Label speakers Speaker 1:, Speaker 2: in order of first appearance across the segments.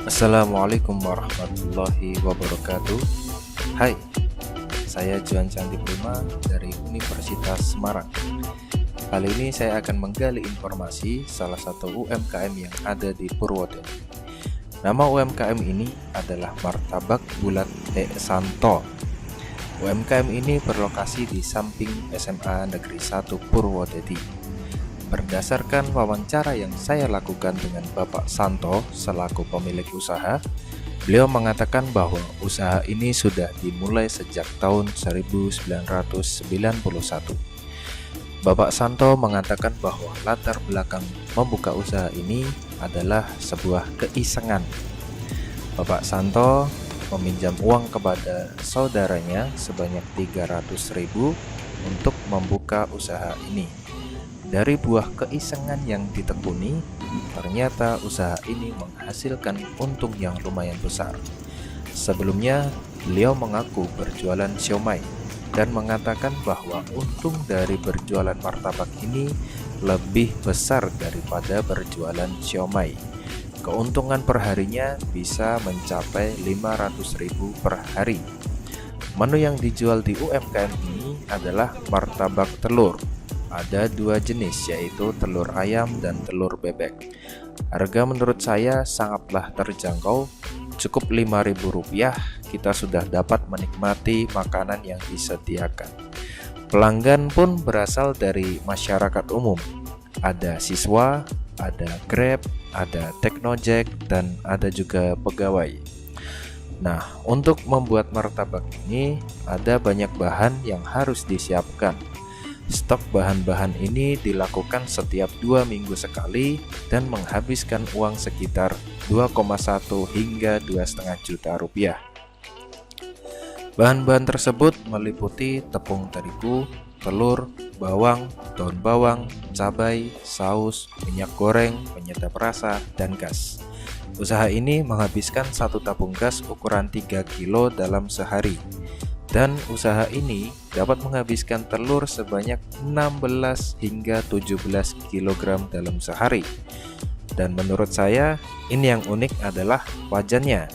Speaker 1: Assalamualaikum warahmatullahi wabarakatuh. Hai, saya Juan Candi Prima dari Universitas Semarang. Kali ini saya akan menggali informasi salah satu UMKM yang ada di Purwodadi. Nama UMKM ini adalah Martabak Bulat T. Santo. UMKM ini berlokasi di samping SMA Negeri 1 Purwodadi. Berdasarkan wawancara yang saya lakukan dengan Bapak Santo selaku pemilik usaha, beliau mengatakan bahwa usaha ini sudah dimulai sejak tahun 1991. Bapak Santo mengatakan bahwa latar belakang membuka usaha ini adalah sebuah keisengan. Bapak Santo meminjam uang kepada saudaranya sebanyak 300.000 untuk membuka usaha ini. Dari buah keisengan yang ditekuni, ternyata usaha ini menghasilkan untung yang lumayan besar. Sebelumnya, beliau mengaku berjualan siomay dan mengatakan bahwa untung dari berjualan martabak ini lebih besar daripada berjualan siomay. Keuntungan perharinya bisa mencapai 500.000 per hari. Menu yang dijual di UMKM ini adalah martabak telur. Ada dua jenis, yaitu telur ayam dan telur bebek. Harga menurut saya sangatlah terjangkau. Cukup Rp5.000 kita sudah dapat menikmati makanan yang disediakan. Pelanggan pun berasal dari masyarakat umum. Ada siswa, ada Grab, ada Teknojek, dan ada juga pegawai. Nah, untuk membuat martabak ini ada banyak bahan yang harus disiapkan. Stok bahan-bahan ini dilakukan setiap 2 minggu sekali dan menghabiskan uang sekitar 2,1 hingga 2,5 juta rupiah. Bahan-bahan tersebut meliputi tepung terigu, telur, bawang, daun bawang, cabai, saus, minyak goreng, penyedap rasa, dan gas. Usaha ini menghabiskan 1 tabung gas ukuran 3 kilo dalam sehari. Dan usaha ini dapat menghabiskan telur sebanyak 16 hingga 17 kg dalam sehari. Dan menurut saya, ini yang unik adalah wajannya.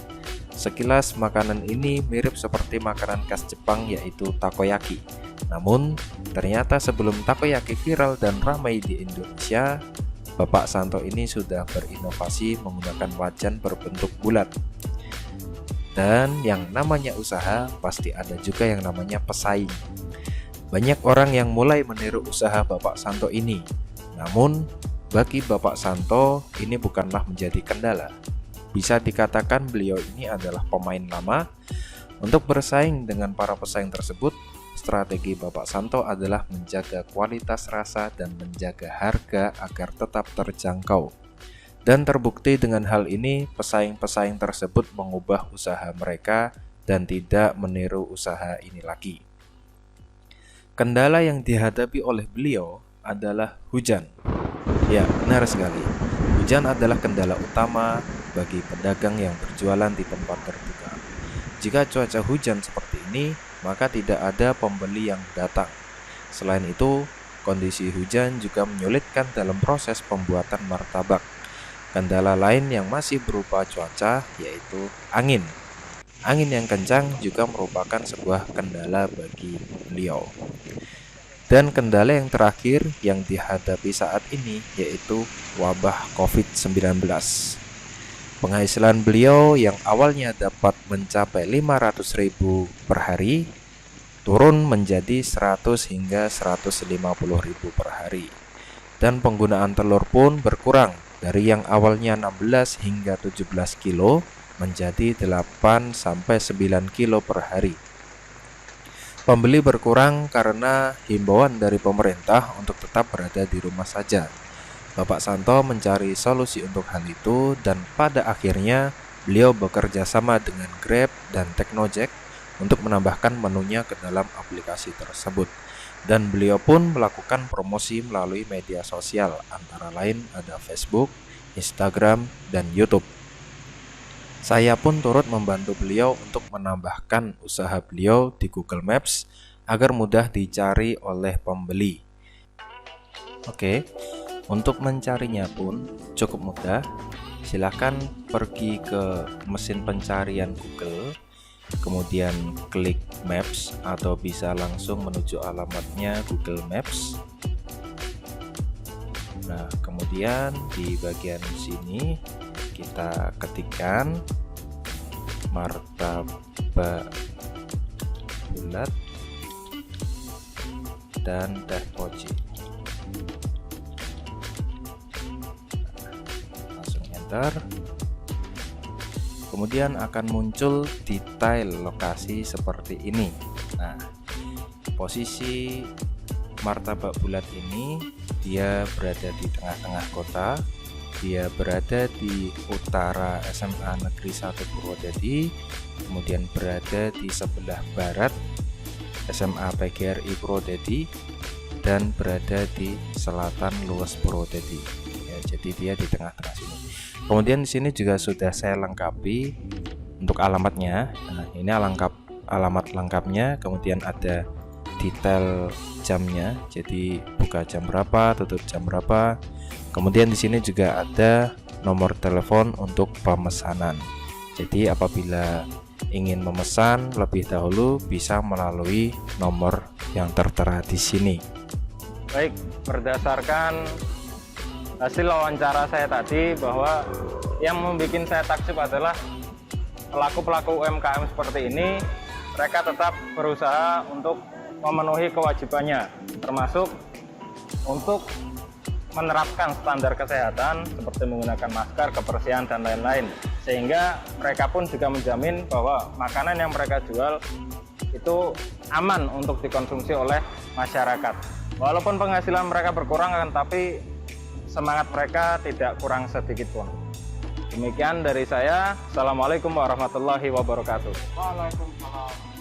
Speaker 1: Sekilas makanan ini mirip seperti makanan khas Jepang, yaitu takoyaki. Namun, ternyata sebelum takoyaki viral dan ramai di Indonesia, Bapak Santo ini sudah berinovasi menggunakan wajan berbentuk bulat. Dan yang namanya usaha pasti ada juga yang namanya pesaing. Banyak orang yang mulai meniru usaha Bapak Santo ini. Namun, bagi Bapak Santo ini bukanlah menjadi kendala. Bisa dikatakan beliau ini adalah pemain lama. Untuk bersaing dengan para pesaing tersebut, strategi Bapak Santo adalah menjaga kualitas rasa dan menjaga harga agar tetap terjangkau. Dan terbukti dengan hal ini, pesaing-pesaing tersebut mengubah usaha mereka dan tidak meniru usaha ini lagi. Kendala yang dihadapi oleh beliau adalah hujan. Ya, benar sekali. Hujan adalah kendala utama bagi pedagang yang berjualan di tempat terbuka. Jika cuaca hujan seperti ini, maka tidak ada pembeli yang datang. Selain itu, kondisi hujan juga menyulitkan dalam proses pembuatan martabak. Kendala lain yang masih berupa cuaca yaitu angin. Angin yang kencang juga merupakan sebuah kendala bagi beliau. Dan kendala yang terakhir yang dihadapi saat ini yaitu wabah COVID-19. Penghasilan beliau yang awalnya dapat mencapai 500.000 per hari turun menjadi 100 hingga 150.000 per hari. Dan penggunaan telur pun berkurang dari yang awalnya 16 hingga 17 kilo menjadi 8 sampai 9 kilo per hari. Pembeli berkurang karena himbauan dari pemerintah untuk tetap berada di rumah saja. Bapak Santo mencari solusi untuk hal itu dan pada akhirnya beliau bekerja sama dengan Grab dan Teknojek untuk menambahkan menunya ke dalam aplikasi tersebut. Dan beliau pun melakukan promosi melalui media sosial, antara lain ada Facebook, Instagram, dan YouTube. Saya pun turut membantu beliau untuk menambahkan usaha beliau di Google Maps agar mudah dicari oleh pembeli. Oke, untuk mencarinya pun cukup mudah. Silakan pergi ke mesin pencarian Google, kemudian klik Maps atau bisa langsung menuju alamatnya Google Maps. Nah, kemudian di bagian sini kita ketikkan martabak bulat dan teh poci. Langsung enter. Kemudian akan muncul detail lokasi seperti ini. Nah, posisi martabak bulat ini dia berada di tengah-tengah kota. Dia berada di utara SMA Negeri 1 Purwodadi, kemudian berada di sebelah barat SMA PGRI Purwodadi, dan berada di selatan Luas Purwodadi. Ya, jadi dia di tengah-tengah sini. Kemudian di sini juga sudah saya lengkapi untuk alamatnya. Nah, ini alamat lengkapnya, kemudian ada detail jamnya. Jadi buka jam berapa, tutup jam berapa. Kemudian di sini juga ada nomor telepon untuk pemesanan. Jadi apabila ingin memesan lebih dahulu bisa melalui nomor yang tertera di sini.
Speaker 2: Baik, berdasarkan hasil wawancara saya tadi bahwa yang membuat saya takjub adalah pelaku-pelaku UMKM seperti ini, mereka tetap berusaha untuk memenuhi kewajibannya, termasuk untuk menerapkan standar kesehatan seperti menggunakan masker, kebersihan, dan lain-lain, sehingga mereka pun juga menjamin bahwa makanan yang mereka jual itu aman untuk dikonsumsi oleh masyarakat. Walaupun penghasilan mereka berkurang, tapi semangat mereka tidak kurang sedikit pun. Demikian dari saya. Assalamualaikum warahmatullahi wabarakatuh.
Speaker 3: Waalaikumsalam.